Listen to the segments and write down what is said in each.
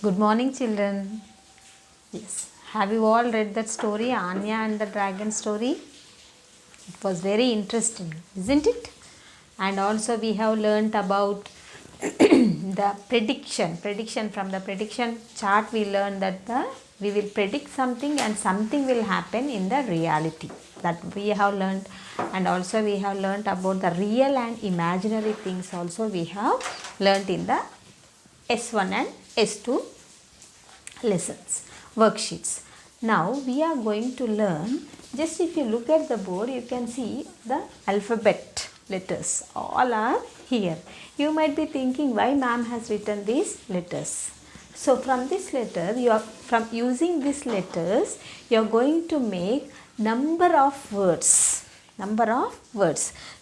Good morning, children. Yes. Have you all read that story, Anya and the Dragon story? It was very interesting, isn't it? And also we have learnt about the prediction. From the prediction chart we learned that we will predict something and something will happen in the reality. That we have learnt, and also we have learnt about the real and imaginary things also we have learnt in the S1 and S2 lessons, worksheets. Now we are going to learn, just if you look at the board you can see the alphabet letters all are here. You might be thinking why ma'am has written these letters. So from this letter, from using these letters you are going to make number of words.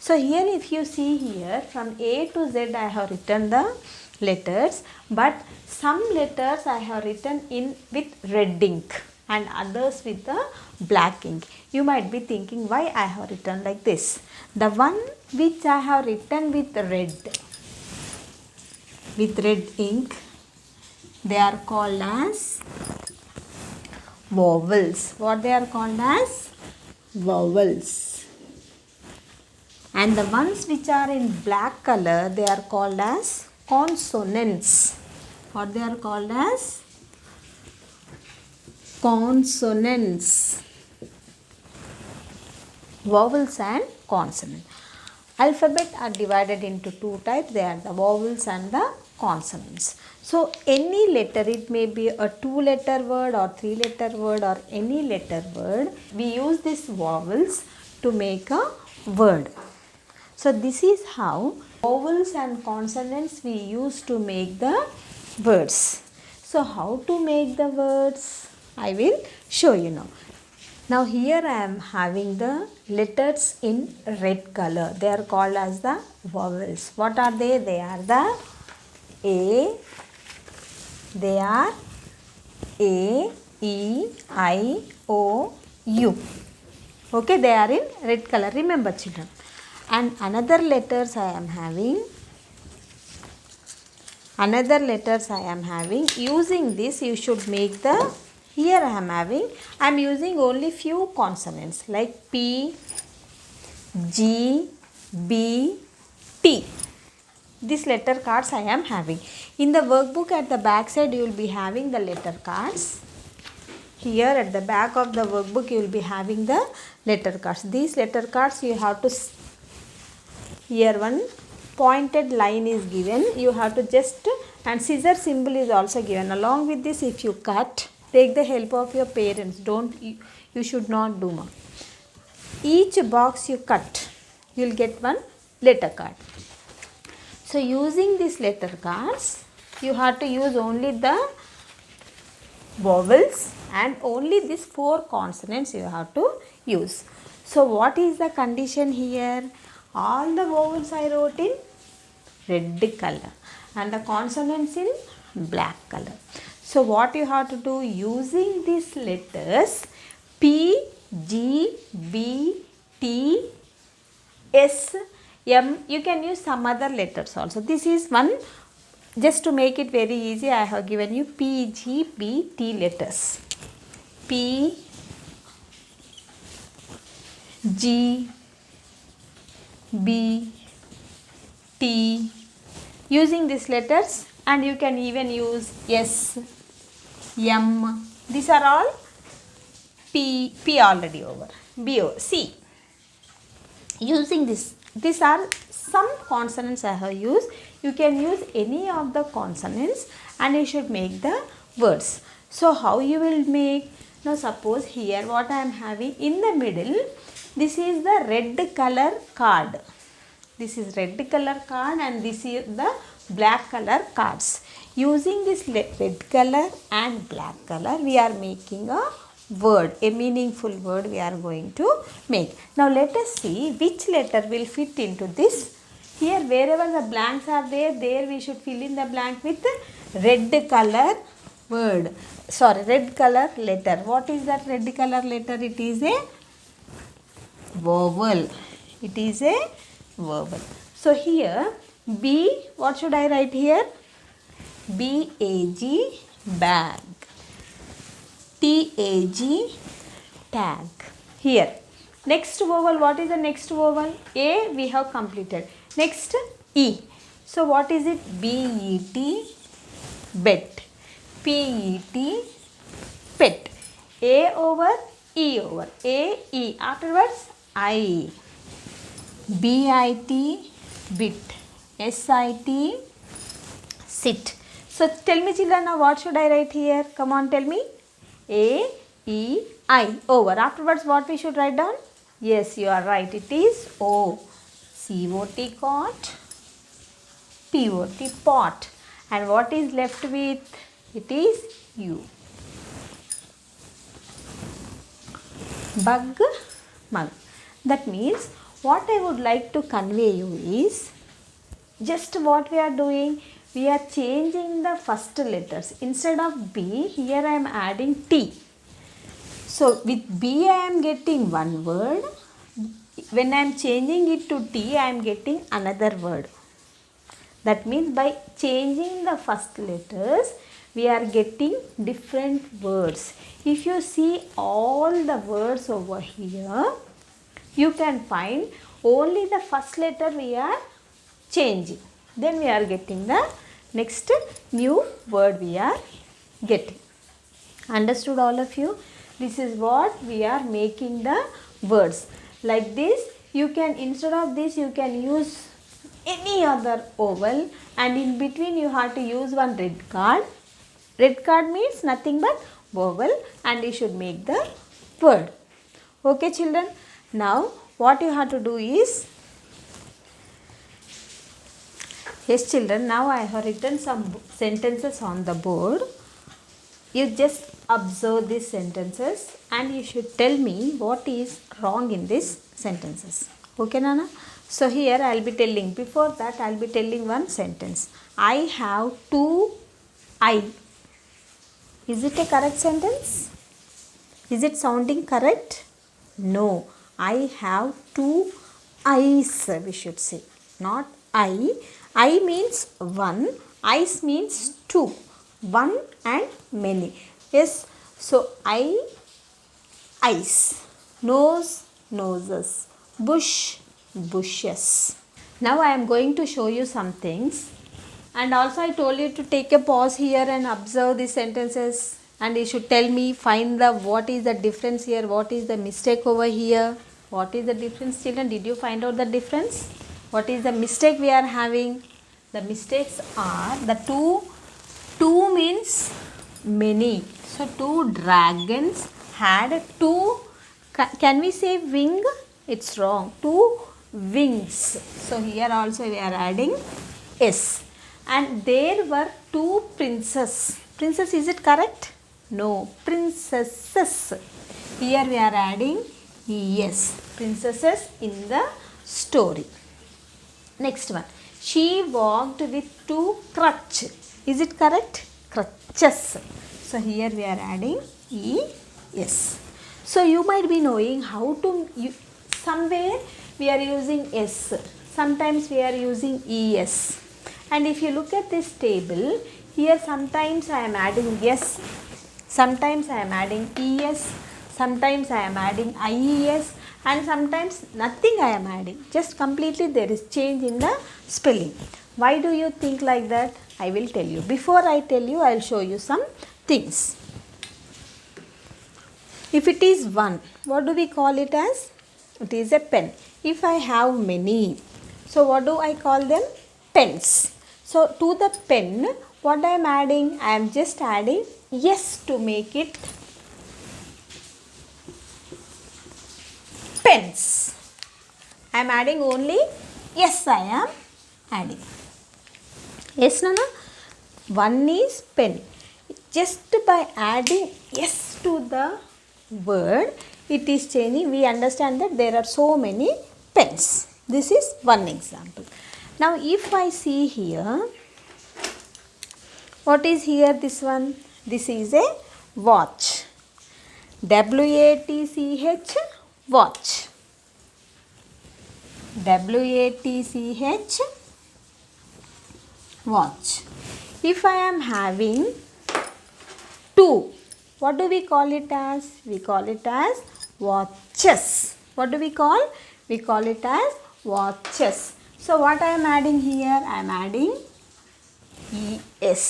So here if you see here, from A to Z I have written the letters, but some letters I have written in with red ink and others with the black ink. You might be thinking why I have written like this. The one which I have written with red ink, they are called as vowels. What they are called as? Vowels. And the ones which are in black color, they are called as consonants. What they are called as? Consonants. Vowels and consonant. Alphabet are divided into two types. They are the vowels and the consonants. So any letter, it may be a 2-letter word or 3-letter word or any letter word, we use these vowels to make a word. So this is how vowels and consonants we use to make the words. So how to make the words? I will show you now. Now here I am having the letters in red color. They are called as the vowels. What are they? They are the A. They are A, E, I, O, U. Okay, they are in red color. Remember, children. And another letters I am having. Using this you should make the, here I am using only few consonants like P, G, B, T. These letter cards I am having. In the workbook at the back side you will be having the letter cards. Here at the back of the workbook you will be having the letter cards. These letter cards you have to, here one pointed line is given. You have to just, and scissor symbol is also given. Along with this, if you cut, take the help of your parents. You should not do more. Each box you cut, you will get one letter card. So using these letter cards, you have to use only the vowels and only these 4 consonants you have to use. So what is the condition here? All the vowels I wrote in red color and the consonants in black color. So what you have to do, using these letters P, G, B, T, S, M, you can use some other letters also. This is one, just to make it very easy, I have given you P, G, B, T letters. P, G, B, T, using these letters, and you can even use S, M. These are all P already over. B, O, C. Using this, these are some consonants I have used. You can use any of the consonants and you should make the words. So how you will make? Now suppose here what I am having in the middle, this is the red color card. This is red color card and this is the black color cards. Using this red color and black color, we are making a word, a meaningful word we are going to make. Now let us see which letter will fit into this. Here wherever the blanks are there we should fill in the blank with red color word. Sorry, red color letter. What is that red color letter? It is a vowel. It is a vowel. So here B, what should I write here? B, A, G bag. T-A-G, tag. Here. Next vowel, what is the next vowel? A we have completed. Next, E. So what is it? B-E-T, bet. P-E-T, pet. A over, E over. A, E. Afterwards, I. B-I-T, bit. S-I-T, sit. So tell me children, now what should I write here? Come on, tell me. A, E, I. Over. Afterwards, what we should write down? Yes, you are right. It is O. C-O-T, cot. P-O-T, pot. And what is left with? It is U. Bug, mug. That means what I would like to convey you is just what we are doing. We are changing the first letters. Instead of B, here I am adding T. So with B I am getting one word. When I am changing it to T, I am getting another word. That means by changing the first letters, we are getting different words. If you see all the words over here, you can find only the first letter we are changing. Then we are getting the next new word we are getting. Understood all of you? This is what we are making the words. Like this, you can, instead of this, you can use any other vowel, and in between you have to use one red card. Red card means nothing but vowel, and you should make the word. Okay children? Now what you have to do is, yes children, now I have written some sentences on the board. You just observe these sentences and you should tell me what is wrong in these sentences. Okay Nana? So here I will be telling, before that I will be telling one sentence. I have two eye. Is it a correct sentence? Is it sounding correct? No. I have two eyes, we should say. Not I. I means one. Eyes means two. One and many. Yes. So I, eyes. Nose, noses. Bush, bushes. Now I am going to show you some things. And also I told you to take a pause here and observe these sentences. And you should tell me, find the what is the difference here, what is the mistake over here. What is the difference children? Did you find out the difference? What is the mistake we are having? The mistakes are the two means many. So two dragons had two, can we say wing? It's wrong. Two wings. So here also we are adding S. And there were two princes. Princess, is it correct? No. Princesses. Here we are adding yes. Princesses in the story. Next one. She walked with two crutches. Is it correct? Crutches. So here we are adding es. So you might be knowing how to, somewhere we are using s. Sometimes we are using es. And if you look at this table, here sometimes I am adding yes, sometimes I am adding es, sometimes I am adding ies, and sometimes nothing I am adding. Just completely there is change in the spelling. Why do you think like that? I will tell you. Before I tell you, I will show you some things. If it is one, what do we call it as? It is a pen. If I have many, so what do I call them? Pens. So to the pen, what I am adding? I am just adding yes to make it pens. I am adding only yes, I am adding. Yes, Nana? One is pen. Just by adding yes to the word, it is changing. We understand that there are so many pens. This is one example. Now if I see here, what is here this one? This is a watch. W-A-T-C-H, watch. W-A-T-C-H, watch. If I am having 2. What do we call it as? We call it as watches. What do we call? We call it as watches. So what I am adding here? I am adding ES.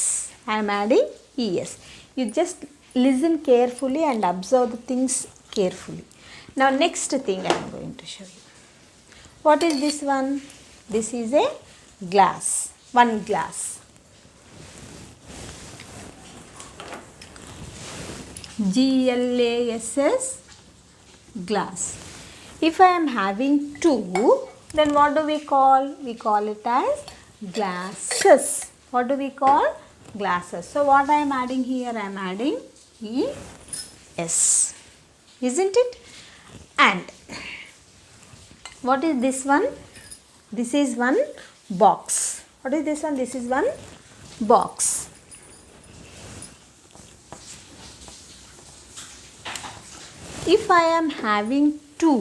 I am adding ES. You just listen carefully and observe the things carefully. Now next thing I am going to show you. What is this one? This is a glass. One glass. GLASS, glass. If I am having 2, then what do we call? We call it as glasses. What do we call? Glasses. So what I am adding here? I am adding ES. Isn't it? And what is this one? This is one box. What is this one? This is one box. If I am having 2,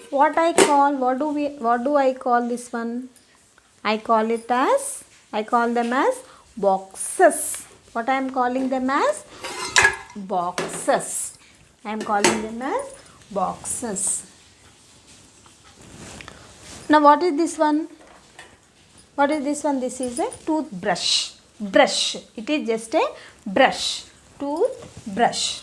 what I call? What do I call this one? I call them as boxes. What I am calling them as? Boxes. I am calling them as boxes. Now what is this one? What is this one? This is a toothbrush. Brush. It is just a brush. Toothbrush.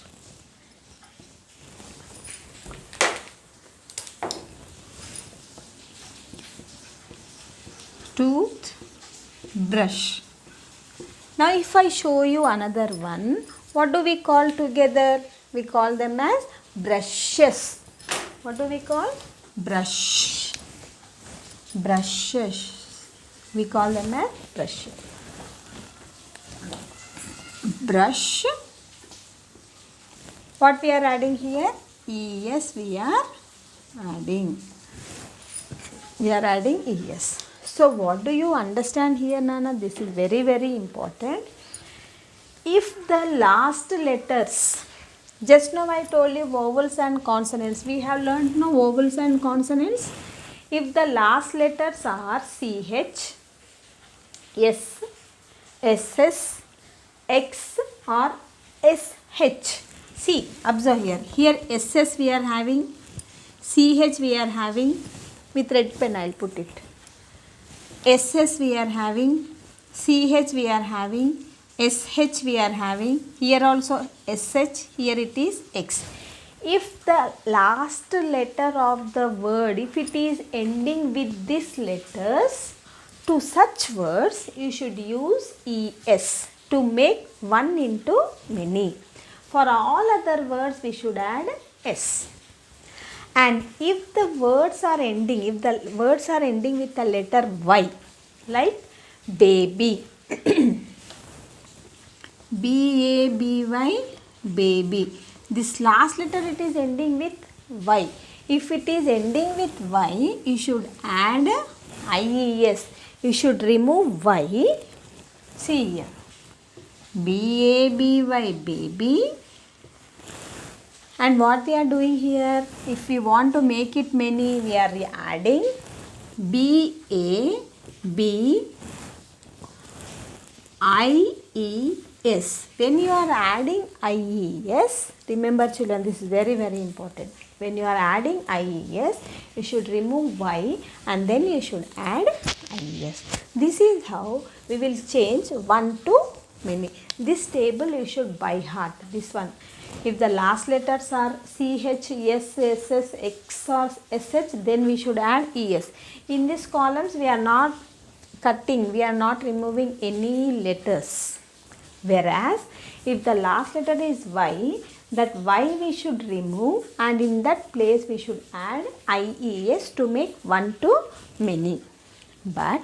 Toothbrush. Now if I show you another one, what do we call together? We call them as brushes. What do we call? Brush. Brushes. We call them as brushes. Brush. What we are adding here? ES we are adding. We are adding ES. So what do you understand here, Nana? This is very, very important. If the last letters, just now I told you vowels and consonants. We have learned now vowels and consonants. If the last letters are CH, S, SS, X or SH. See, observe here. Here SS we are having, CH we are having. With red pen I will put it. SS we are having, CH we are having, SH we are having, here also SH, here it is X. If the last letter of the word, if it is ending with these letters, to such words you should use ES to make one into many. For all other words we should add S. And if the words are ending, with the letter Y, like baby, B-A-B-Y, baby. This last letter it is ending with Y. If it is ending with Y, you should add IES. You should remove Y. See here. B-A-B-Y, baby. And what we are doing here, if we want to make it many, we are adding B-A-B-I-E-S. When you are adding IES, remember children, this is very, very important. When you are adding IES, you should remove Y and then you should add IES. This is how we will change one to many. This table you should by heart, this one. If the last letters are CH, S, SS, X or SH, then we should add ES. In these columns, we are not cutting, we are not removing any letters. Whereas, if the last letter is Y, that Y we should remove and in that place we should add IES to make one to many. But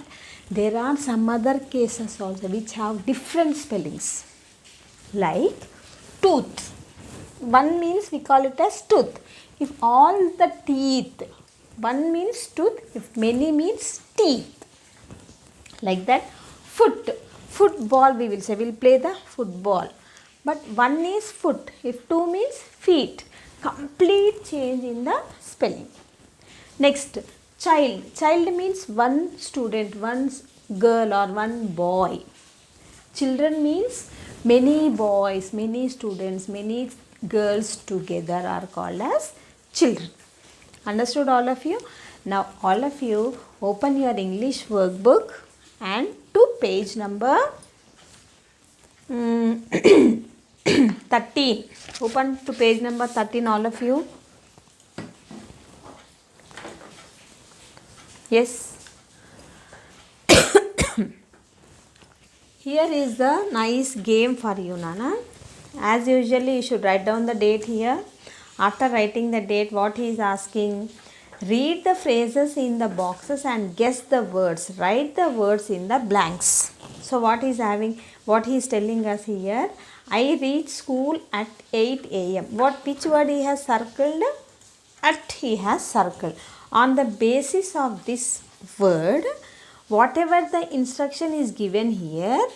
there are some other cases also which have different spellings. Like tooth. One means we call it as tooth. If all the teeth, one means tooth, if many means teeth. Like that. Foot. Football we will say, we will play the football. But one is foot, if two means feet. Complete change in the spelling. Next, child. Child means one student, one girl or one boy. Children means Many boys, many students, many girls together are called as children. Understood all of you? Now all of you open your English workbook and to page number 13. Open to page number 13 all of you. Yes. Here is the nice game for you, Nana. As usually, you should write down the date here. After writing the date, what he is asking, read the phrases in the boxes and guess the words. Write the words in the blanks. So what he is telling us here, I reach school at 8 a.m. Which word he has circled? At he has circled. On the basis of this word, whatever the instruction is given here,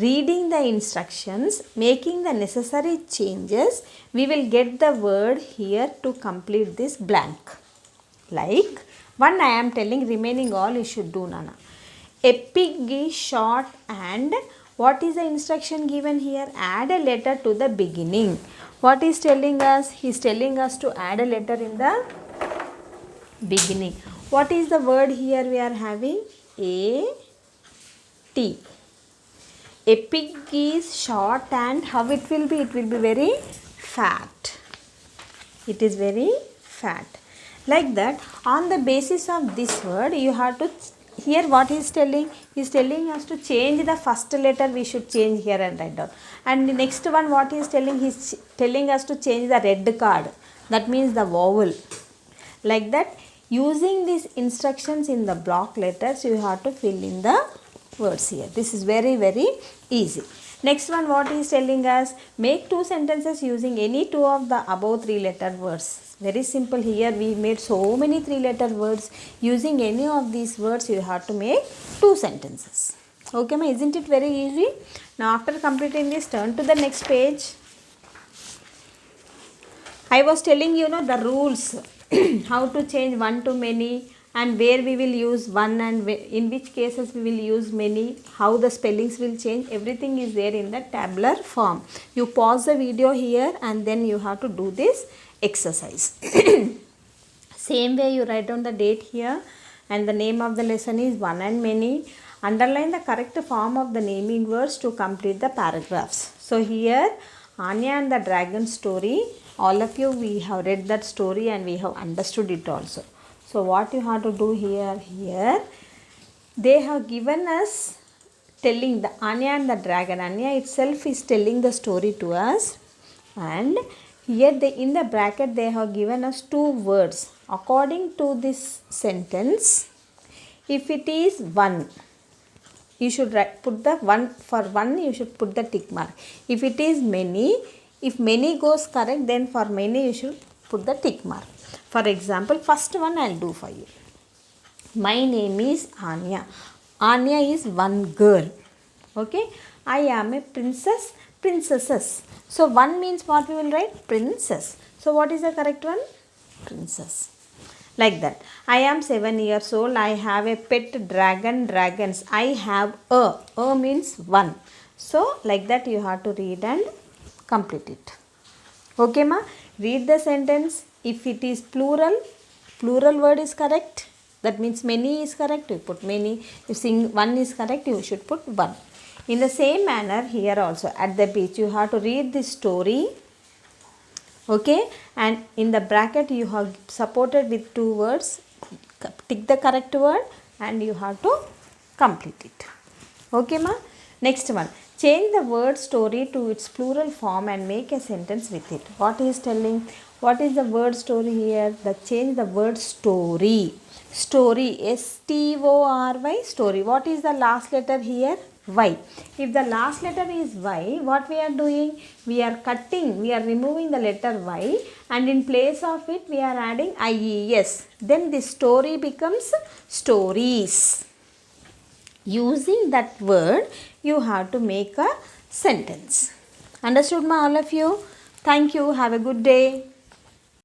reading the instructions, making the necessary changes, we will get the word here to complete this blank. Like one I am telling, remaining all you should do, Nana. A pig is short and what is the instruction given here? Add a letter to the beginning. What is telling us? He is telling us to add a letter in the beginning. What is the word here we are having? A T. A pig is short and how it will be? It will be very fat. It is very fat. Like that, on the basis of this word, you have to, here what he is telling? He is telling us to change the first letter, we should change here and write down. And the next one, what he is telling? He is telling us to change the red card. That means the vowel. Like that, using these instructions in the block letters, you have to fill in the words here. This is very, very easy. Next one, what he is telling us? Make 2 sentences using any 2 of the above 3-letter words. Very simple. Here we made so many 3-letter words. Using any of these words, you have to make 2 sentences. Okay, ma? Isn't it very easy? Now, after completing this, turn to the next page. I was telling you the rules. How to change one to many and where we will use one and in which cases we will use many, how the spellings will change, everything is there in the tabular form. You pause the video here and then you have to do this exercise. Same way you write down the date here and the name of the lesson is one and many. Underline the correct form of the naming words to complete the paragraphs. So here Anya and the Dragon story, all of you we have read that story and we have understood it also. So what you have to do here, they have given us telling the Anya and the Dragon. Anya itself is telling the story to us and here in the bracket they have given us 2 words. According to this sentence, if it is one, you should put the one, for one you should put the tick mark. If it is many, if many goes correct, then for many you should put the tick mark. For example, first one I will do for you. My name is Anya. Anya is one girl. Okay. I am a princess, princesses. So one means what we will write? Princess. So what is the correct one? Princess. Like that. I am 7 years old. I have a pet dragon, dragons. I have a. A means one. So like that you have to read and complete it. Okay, ma? Read the sentence. If it is plural, plural word is correct. That means many is correct. You put many. If one is correct, you should put one. In the same manner, here also at the beach, you have to read this story. Okay, and in the bracket you have supported with 2 words. Tick the correct word and you have to complete it. Okay, ma? Next one. Change the word story to its plural form and make a sentence with it. What he is telling? What is the word story here? Change the word story. Story, S-T-O-R-Y, story. What is the last letter here? Y. If the last letter is Y, what we are doing? We are cutting, we are removing the letter Y and in place of it we are adding IES. Then the story becomes stories. Using that word, you have to make a sentence. Understood, ma, all of you? Thank you. Have a good day.